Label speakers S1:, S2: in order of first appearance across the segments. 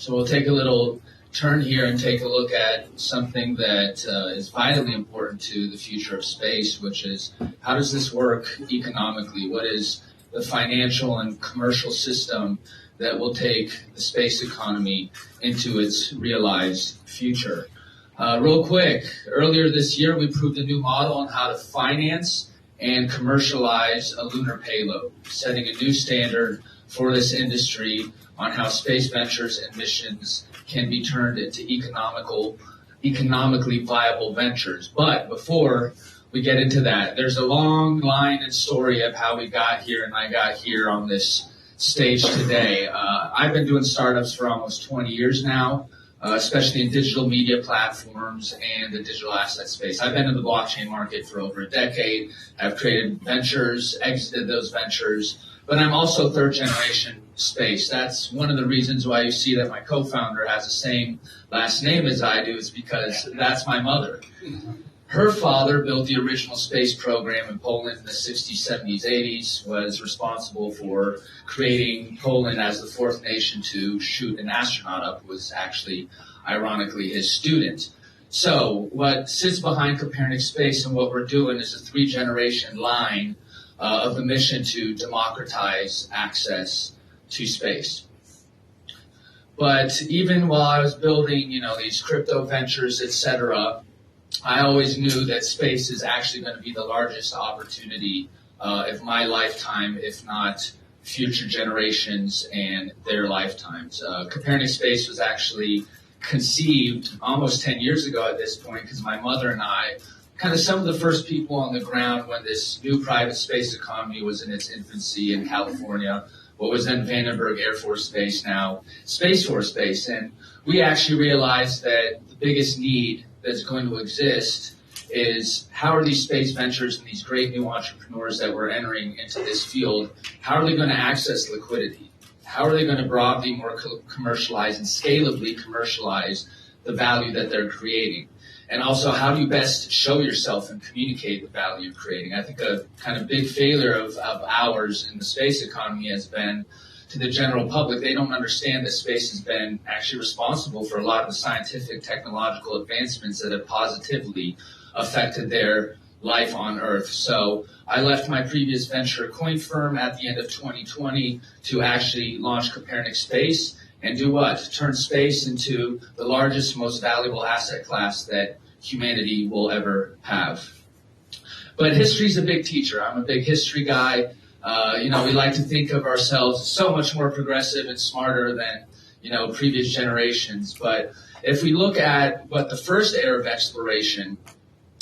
S1: So we'll take a little turn here and take a look at something that is vitally important to the future of space, which is how does this work economically? What is the financial and commercial system that will take the space economy into its realized future? Real quick, earlier this year we proved a new model on how to finance and commercialize a lunar payload, setting a new standard for this industry on how space ventures and missions can be turned into economically viable ventures. But before we get into that, there's a long line and story of how we got here and I got here on this stage today. I've been doing startups for almost 20 years now, especially in digital media platforms and the digital asset space. I've been in the blockchain market for over a decade. I've created ventures, exited those ventures, but I'm also third generation space. That's one of the reasons why you see that my co-founder has the same last name as I do, is because that's my mother. Her father built the original space program in Poland in the 60s, 70s, 80s, was responsible for creating Poland as the fourth nation to shoot an astronaut up, was actually, ironically, his student. So what sits behind Copernic Space and what we're doing is a three-generation line of the mission to democratize access to space. But even while I was building, these crypto ventures, etc., I always knew that space is actually going to be the largest opportunity of my lifetime, if not future generations and their lifetimes. Copernic Space was actually conceived almost 10 years ago at this point, because my mother and I, kind of some of the first people on the ground when this new private space economy was in its infancy in California, what was then Vandenberg Air Force Base, now Space Force Base. And we actually realized that the biggest need that's going to exist is how are these space ventures and these great new entrepreneurs that we're entering into this field, how are they going to access liquidity? How are they going to broadly more commercialize and scalably commercialize the value that they're creating? And also, how do you best show yourself and communicate the value you're creating? I think a kind of big failure of ours in the space economy has been to the general public. They don't understand that space has been actually responsible for a lot of the scientific, technological advancements that have positively affected their life on Earth. So I left my previous venture coin firm at the end of 2020 to actually launch Copernic Space and do what? Turn space into the largest, most valuable asset class that humanity will ever have. But history's a big teacher. I'm a big history guy. We like to think of ourselves as so much more progressive and smarter than, previous generations. But if we look at what the first era of exploration,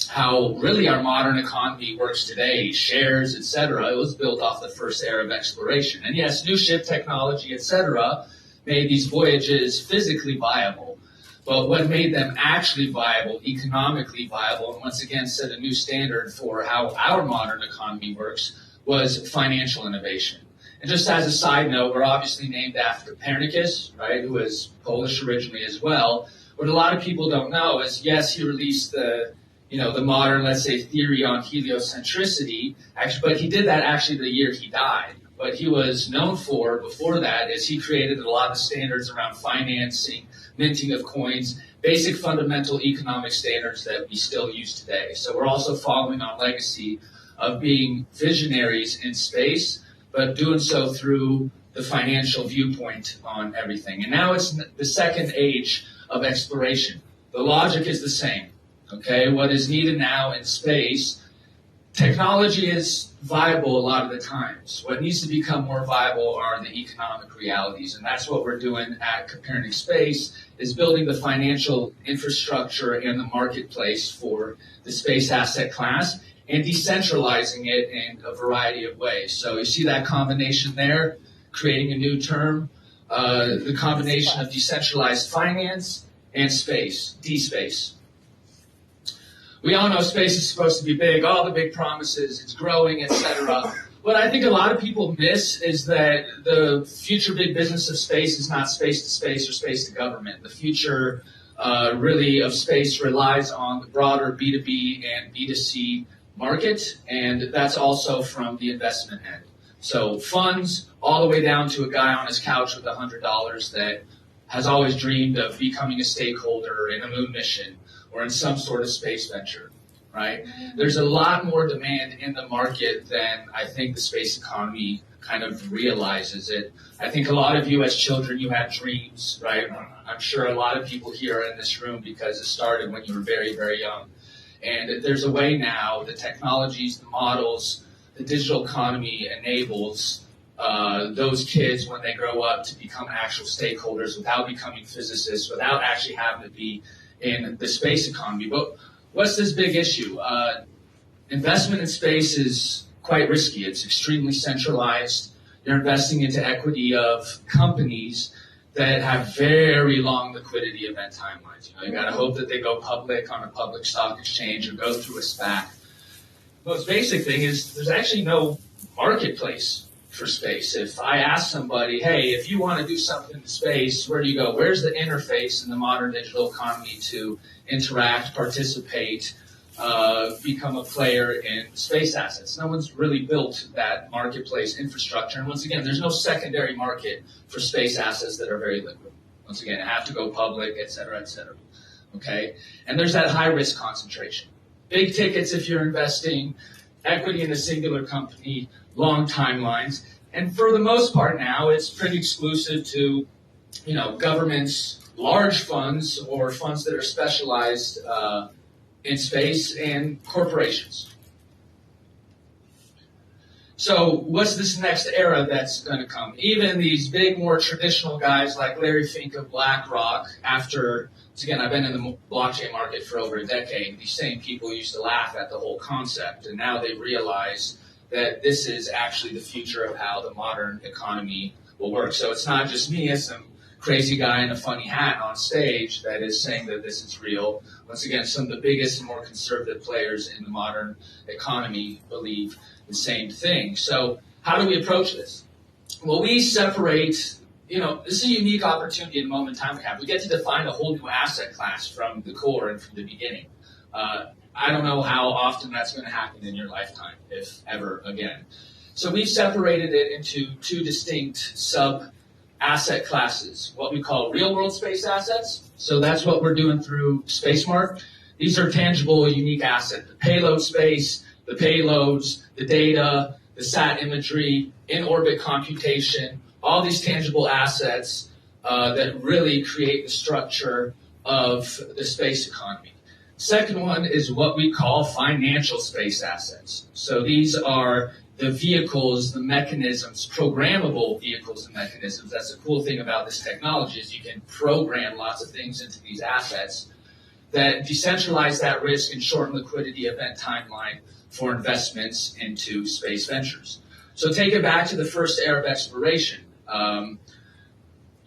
S1: how really our modern economy works today, shares, etc., it was built off the first era of exploration. And yes, new ship technology, etc., made these voyages physically viable. But what made them actually viable, economically viable, and once again set a new standard for how our modern economy works, was financial innovation. And just as a side note, we're obviously named after Copernicus, right, who was Polish originally as well. What a lot of people don't know is, yes, he released the modern, let's say, theory on heliocentricity, actually, but he did that actually the year he died. What he was known for before that is he created a lot of standards around financing, minting of coins, basic fundamental economic standards that we still use today. So we're also following our legacy of being visionaries in space, but doing so through the financial viewpoint on everything. And now it's the second age of exploration. The logic is the same, okay? What is needed now in space, technology is viable a lot of the times. What needs to become more viable are the economic realities, and that's what we're doing at Copernic Space, is building the financial infrastructure and the marketplace for the space asset class and decentralizing it in a variety of ways. So you see that combination there, creating a new term, the combination of decentralized finance and space, D-space. We all know space is supposed to be big, all the big promises, it's growing, etc. What I think a lot of people miss is that the future big business of space is not space to space or space to government. The future really of space relies on the broader B2B and B2C market, and that's also from the investment end. So funds all the way down to a guy on his couch with $100 that has always dreamed of becoming a stakeholder in a moon mission or in some sort of space venture, right? There's a lot more demand in the market than I think the space economy kind of realizes it. I think a lot of you as children, you had dreams, right? I'm sure a lot of people here are in this room because it started when you were very, very young. And there's a way now, the technologies, the models, the digital economy enables those kids when they grow up to become actual stakeholders without becoming physicists, without actually having to be in the space economy. But what's this big issue? Investment in space is quite risky. It's extremely centralized. You're investing into equity of companies that have very long liquidity event timelines. You got to hope that they go public on a public stock exchange or go through a SPAC. The most basic thing is there's actually no marketplace for space. If I ask somebody, hey, if you want to do something in space, where do you go? Where's the interface in the modern digital economy to interact, participate, become a player in space assets? No one's really built that marketplace infrastructure. And once again, there's no secondary market for space assets that are very liquid. Once again, have to go public, et cetera, et cetera. Okay? And there's that high risk concentration. Big tickets if you're investing, equity in a singular company, long timelines. And for the most part now, it's pretty exclusive to, governments, large funds or funds that are specialized in space and corporations. So what's this next era that's going to come? Even these big, more traditional guys like Larry Fink of BlackRock, after, again, I've been in the blockchain market for over a decade, these same people used to laugh at the whole concept, and now they realize that this is actually the future of how the modern economy will work. So it's not just me as some crazy guy in a funny hat on stage that is saying that this is real. Once again, some of the biggest and more conservative players in the modern economy believe the same thing. So how do we approach this? Well, we separate, this is a unique opportunity and moment in time we have. We get to define a whole new asset class from the core and from the beginning. I don't know how often that's going to happen in your lifetime, if ever again. So we've separated it into two distinct sub-asset classes, what we call real-world space assets. So that's what we're doing through SpaceMart. These are tangible, unique assets. The payload space, the payloads, the data, the sat imagery, in-orbit computation, all these tangible assets that really create the structure of the space economy. Second one is what we call financial space assets. So these are the vehicles, the mechanisms, programmable vehicles and mechanisms. That's the cool thing about this technology is you can program lots of things into these assets that decentralize that risk and shorten liquidity event timeline for investments into space ventures. So take it back to the first era of exploration.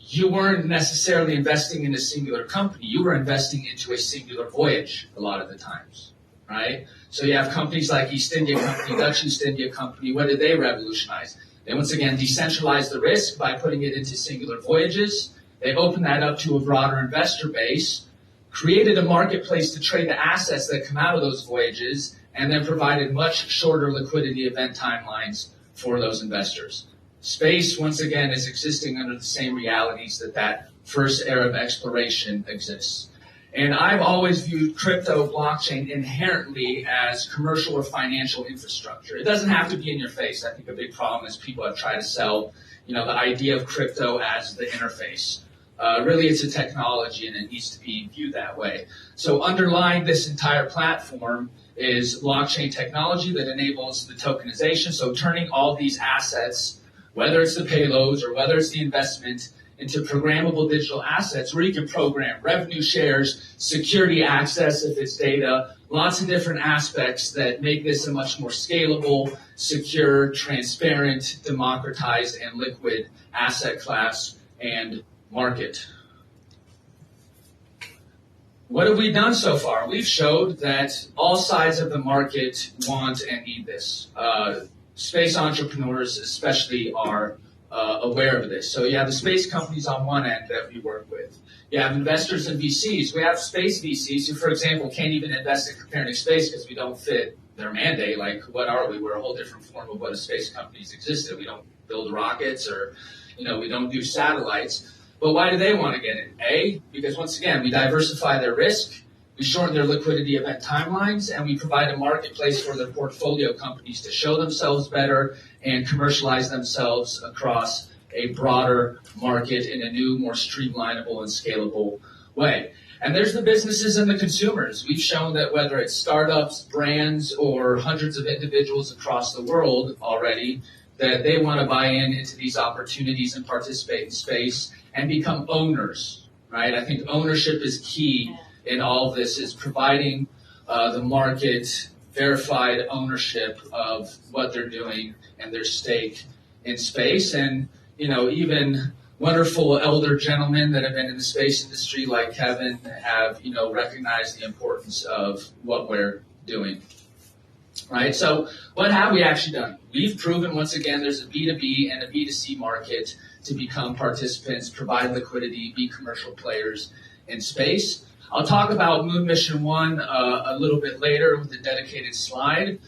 S1: You weren't necessarily investing in a singular company. You were investing into a singular voyage a lot of the times, right? So you have companies like East India Company, Dutch East India Company. What did they revolutionize? They once again decentralized the risk by putting it into singular voyages. They opened that up to a broader investor base, created a marketplace to trade the assets that come out of those voyages, and then provided much shorter liquidity event timelines for those investors. Space, once again, is existing under the same realities that first era of exploration exists. And I've always viewed crypto blockchain inherently as commercial or financial infrastructure. It doesn't have to be in your face. I think a big problem is people have tried to sell, the idea of crypto as the interface. Really, it's a technology, and it needs to be viewed that way. So underlying this entire platform is blockchain technology that enables the tokenization, so turning all these assets, whether it's the payloads or whether it's the investment, into programmable digital assets where you can program revenue shares, security access if it's data, lots of different aspects that make this a much more scalable, secure, transparent, democratized, and liquid asset class and market. What have we done so far? We've showed that all sides of the market want and need this. Space entrepreneurs especially are aware of this. So you have the space companies on one end that we work with. You have investors and VCs. We have space VCs who, for example, can't even invest in Copernic Space because we don't fit their mandate. Like, what are we? We're a whole different form of what a space company's existed. We don't build rockets or, we don't do satellites. But why do they want to get in? A, because once again, we diversify their risk, we shorten their liquidity event timelines, and we provide a marketplace for their portfolio companies to show themselves better and commercialize themselves across a broader market in a new, more streamlinable and scalable way. And there's the businesses and the consumers. We've shown that whether it's startups, brands, or hundreds of individuals across the world already, that they want to buy into these opportunities and participate in space and become owners, right? I think ownership is key in all of this, is providing the market verified ownership of what they're doing and their stake in space. And, you know, even wonderful elder gentlemen that have been in the space industry like Kevin have, you know, recognized the importance of what we're doing. Right? So what have we actually done? We've proven, once again, there's a B2B and a B2C market to become participants, provide liquidity, be commercial players in space. I'll talk about Moon Mission 1 a little bit later with a dedicated slide.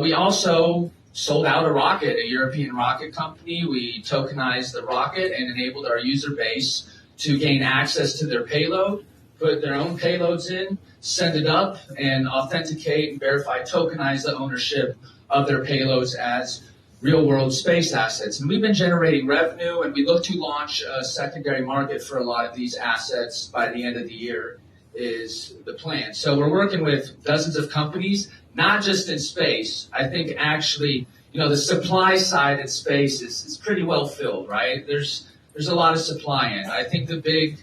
S1: We also sold out a rocket, a European rocket company. We tokenized the rocket and enabled our user base to gain access to their payload, put their own payloads in, send it up, and authenticate and verify, tokenize the ownership of their payloads as real-world space assets. And we've been generating revenue, and we look to launch a secondary market for a lot of these assets by the end of the year is the plan. So we're working with dozens of companies, not just in space. I think actually, you know, the supply side in space is pretty well filled, right? There's a lot of supply in. I think the big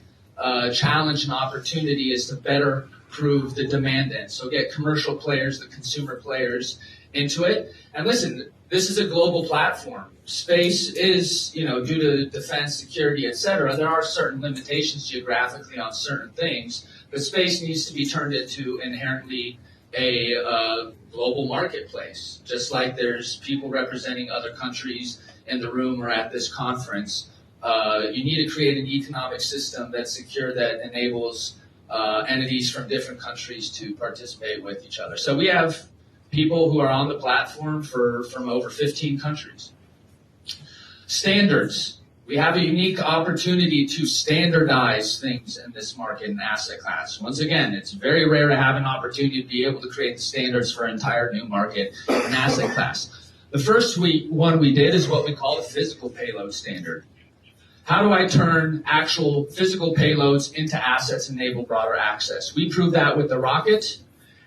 S1: challenge and opportunity is to better prove the demand end. So get commercial players, the consumer players into it. And listen, this is a global platform. Space is, you know, due to defense, security, et cetera, there are certain limitations geographically on certain things, but space needs to be turned into inherently a global marketplace. Just like there's people representing other countries in the room or at this conference, you need to create an economic system that's secure, that enables entities from different countries to participate with each other. So we have people who are on the platform from over 15 countries. Standards. We have a unique opportunity to standardize things in this market and asset class. Once again, it's very rare to have an opportunity to be able to create the standards for an entire new market and asset class. The first one we did is what we call the physical payload standard. How do I turn actual physical payloads into assets and enable broader access? We proved that with the rocket.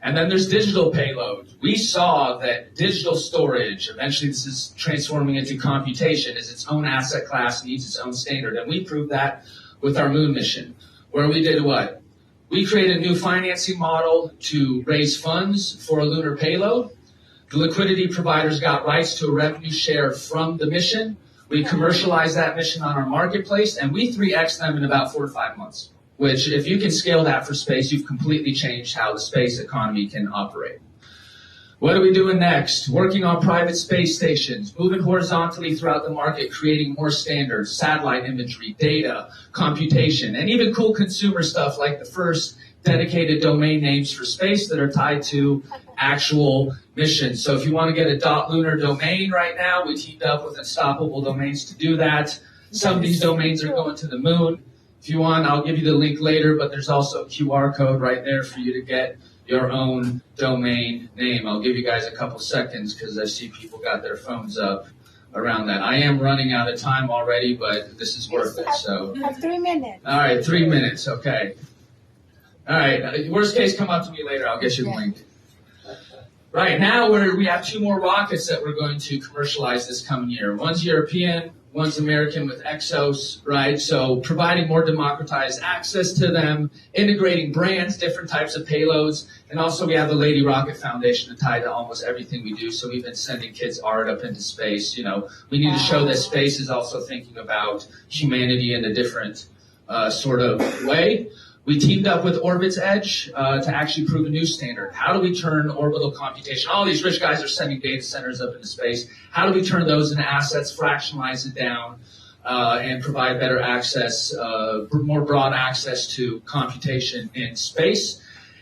S1: And then there's digital payload. We saw that digital storage, eventually this is transforming into computation, is its own asset class, needs its own standard. And we proved that with our Moon mission, where we did what? We created a new financing model to raise funds for a lunar payload. The liquidity providers got rights to a revenue share from the mission. We commercialized that mission on our marketplace, and we 3X'd them in about 4 to 5 months. Which, if you can scale that for space, you've completely changed how the space economy can operate. What are we doing next? Working on private space stations, moving horizontally throughout the market, creating more standards, satellite imagery, data, computation, and even cool consumer stuff like the first dedicated domain names for space that are tied to actual missions. So if you want to get a .lunar domain right now, we teamed up with Unstoppable Domains to do that. Some of these domains are going to the moon. If you want, I'll give you the link later, but there's also a QR code right there for you to get your own domain name. I'll give you guys a couple seconds because I see people got their phones up around that. I am running out of time already, but this is worth it. So,
S2: 3 minutes.
S1: All right, 3 minutes. Okay. All right. Worst case, come up to me later. I'll get you the link. Right now, we have 2 more rockets that we're going to commercialize this coming year. One's European. One's American with Exos, right? So providing more democratized access to them, integrating brands, different types of payloads, and also we have the Lady Rocket Foundation to tie to almost everything we do. So we've been sending kids' art up into space. You know, we need to show that space is also thinking about humanity in a different sort of way. We teamed up with Orbit's Edge to actually prove a new standard. How do we turn orbital computation? All these rich guys are sending data centers up into space. How do we turn those into assets, fractionalize it down, and provide better access, more broad access to computation in space?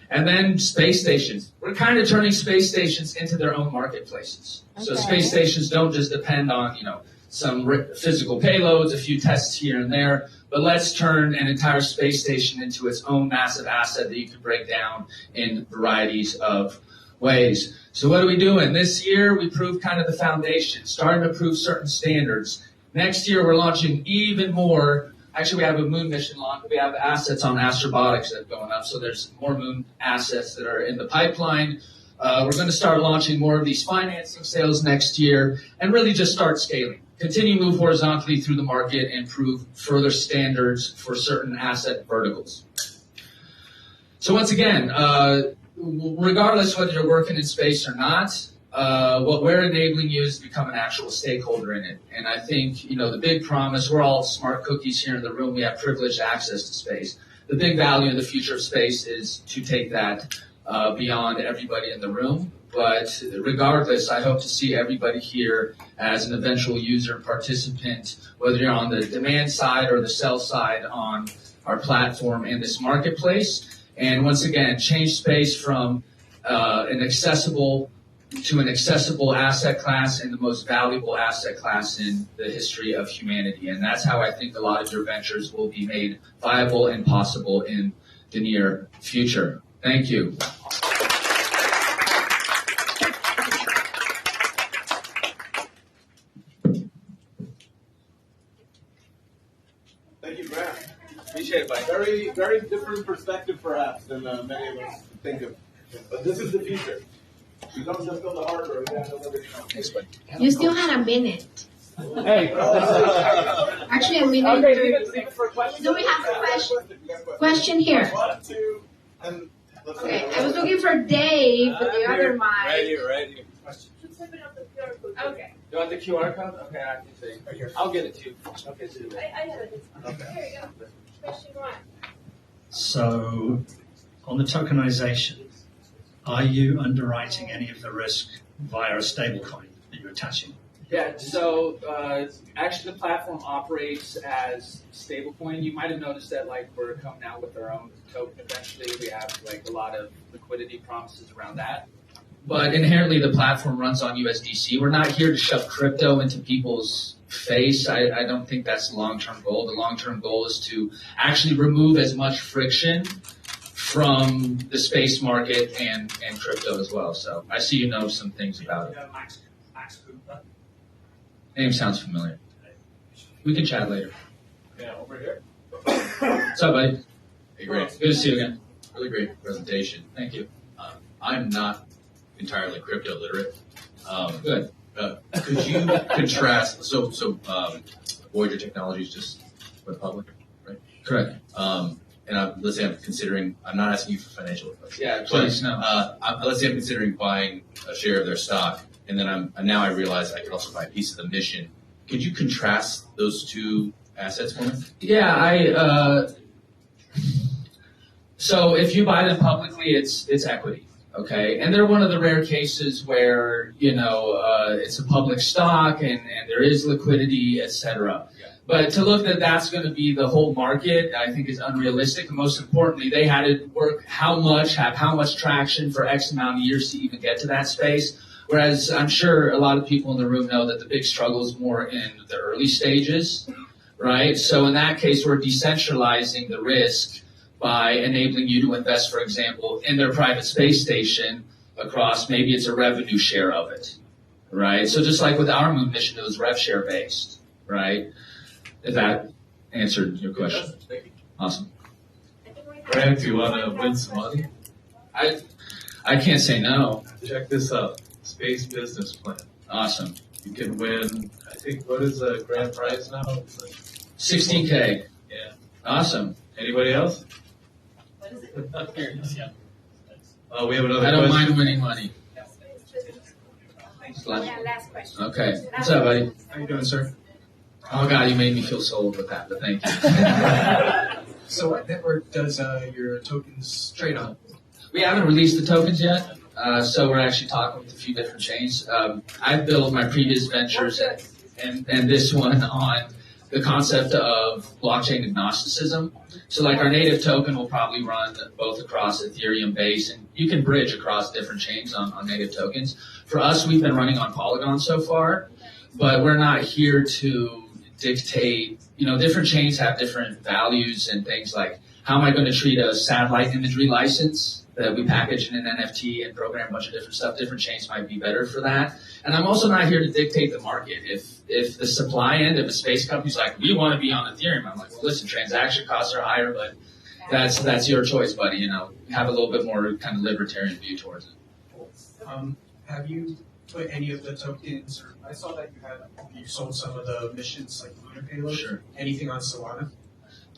S1: And then space stations. We're kind of turning space stations into their own marketplaces. Okay. So space stations don't just depend on, you know, some physical payloads, a few tests here and there, but let's turn an entire space station into its own massive asset that you can break down in varieties of ways. So what are we doing? This year, we proved kind of the foundation, starting to prove certain standards. Next year, we're launching even more. Actually, we have a moon mission launch. We have assets on astrobotics that are going up, so there's more moon assets that are in the pipeline. We're going to start launching more of these financing sales next year and really just start scaling. Continue to move horizontally through the market and prove further standards for certain asset verticals. So once again, regardless whether you're working in space or not, what we're enabling you is to become an actual stakeholder in it. And I think, the big promise, we're all smart cookies here in the room. We have privileged access to space. The big value in the future of space is to take that beyond everybody in the room. But regardless, I hope to see everybody here as an eventual user participant, whether you're on the demand side or the sell side on our platform and this marketplace. And once again, change space from an accessible asset class and the most valuable asset class in the history of humanity. And that's how I think a lot of your ventures will be made viable and possible in the near future. Thank you.
S2: Thank you, Grant.
S1: Appreciate it, buddy.
S2: Very, very different perspective, perhaps, than many of us think of. But this is the future. We don't just build the hardware, we have to build everything else.
S1: Thanks, buddy.
S3: You still had a minute.
S1: Hey.
S3: Actually, a minute.
S2: Okay, leave it for questions.
S3: Do we have a question here?
S2: 1, 2, and let's
S3: Okay, I was looking for Dave with the other mic.
S2: Right here.
S3: Okay.
S1: You want the QR code? Okay, I can see. Right here. I'll get it to you. Okay, see you later.
S4: I have it.
S1: Okay.
S4: Here you go. Question 1.
S5: So, on the tokenization, are you underwriting any of the risk via a stablecoin that you're attaching?
S1: Yeah, so actually the platform operates as stablecoin. You might have noticed that we're coming out with our own token eventually. We have a lot of liquidity promises around that. But inherently the platform runs on USDC. We're not here to shove crypto into people's face. I don't think that's the long-term goal. The long-term goal is to actually remove as much friction from the space market and crypto as well. So I see you know some things about it. Name sounds familiar. We can chat later.
S2: Yeah, over here.
S1: What's up, buddy?
S6: Hey, great.
S1: Good to see you again.
S6: Really great presentation.
S1: Thank you.
S6: I'm not entirely crypto literate.
S1: Good.
S6: Could you contrast? So Voyager Technologies just went public, right?
S1: Correct.
S6: And let's say I'm not asking you for financial advice.
S1: Yeah, please, no.
S6: Let's say I'm considering buying a share of their stock, and then now I realize I could also buy a piece of the mission. Could you contrast those two assets for me?
S1: Yeah, so if you buy them publicly, it's equity, okay? And they're one of the rare cases where, it's a public stock and there is liquidity, et cetera.
S6: Yeah.
S1: But to look that that's going to be the whole market, I think is unrealistic. And most importantly, they had to work have how much traction for X amount of years to even get to that space. Whereas I'm sure a lot of people in the room know that the big struggle is more in the early stages, right? So in that case, we're decentralizing the risk by enabling you to invest, for example, in their private space station across, maybe it's a revenue share of it, right? So just like with our moon mission, it was rev share based, right? If that answered your question. Awesome.
S7: Grant, do you want to win some money?
S1: I can't say no.
S7: Check this out. Space business plan.
S1: Awesome.
S7: You can win, I think, what is the grand prize now? It's like
S1: 16K.
S7: Yeah.
S1: Awesome.
S7: Anybody else?
S4: What is it?
S7: We have another
S1: I don't
S7: question.
S1: mind winning money.
S4: Yeah, last question.
S1: Okay. What's up, buddy?
S8: How you doing, sir?
S1: Oh, God, you made me feel so old with that, but thank you.
S8: So what network does your tokens trade on?
S1: We haven't released the tokens yet, so we're actually talking with a few different chains. I've built my previous ventures and this one on the concept of blockchain agnosticism. So like our native token will probably run both across Ethereum base, and you can bridge across different chains on native tokens. For us, we've been running on Polygon so far. but we're not here to dictate. Different chains have different values and things like how am I going to treat a satellite imagery license that we package in an NFT and program a bunch of different stuff. Different chains might be better for that. And I'm also not here to dictate the market. If the supply end of a space company's like, we want to be on Ethereum, I'm like, well, listen, transaction costs are higher, but that's your choice, buddy. Have a little bit more kind of libertarian view towards it.
S8: Have you put any of the tokens, or I saw that you sold some of the missions, like lunar payload.
S1: Sure.
S8: Anything on Solana?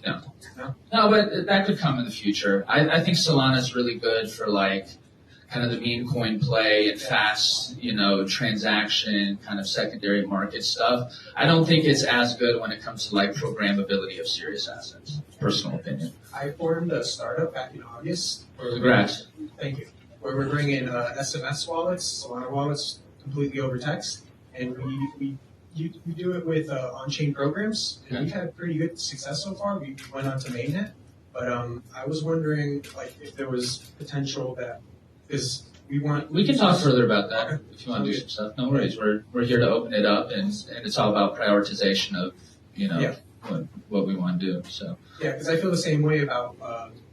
S1: No, but that could come in the future. I think Solana is really good for like kind of the meme coin play and fast, transaction kind of secondary market stuff. I don't think it's as good when it comes to like programmability of serious assets. Personal opinion.
S8: I formed a startup back in August.
S1: Congrats.
S8: Thank you. Where we're bringing SMS wallets, Solana wallets, completely over text, and we do it with on-chain programs, and we've had pretty good success so far. We went on to mainnet, but I was wondering if there was potential that because
S1: we can talk further about that if you want to do some stuff. No worries. We're here to open it up, and it's all about prioritization of what we want to do. So
S8: yeah, because I feel the same way about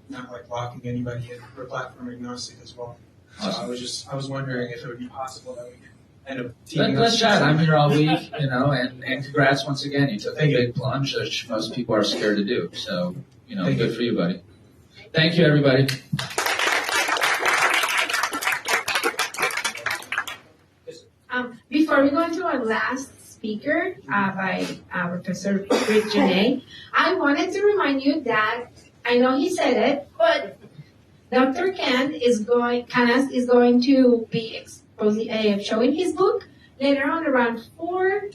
S8: not locking anybody in. We're platform agnostic as well.
S1: Awesome.
S8: So I was wondering if it would be possible that we could end up teaming
S1: Let's
S8: up.
S1: chat. I'm here all week, and congrats once again. You took a big plunge, which most people are scared to do. So, good for you, buddy. Thank you, everybody.
S3: Before we go into our last speaker by Professor Rick Janae, I wanted to remind you that I know he said it, but Dr. Kent is going to be showing his book later on around 4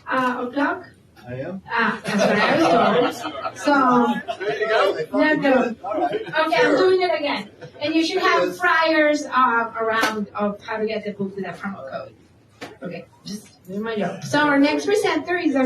S3: o'clock.
S2: I am.
S3: That's what I was told. So,
S2: There you go.
S3: okay, I'm doing it again. And you should have flyers around of how to get the book with that promo code. Okay, just do my job. So our next presenter is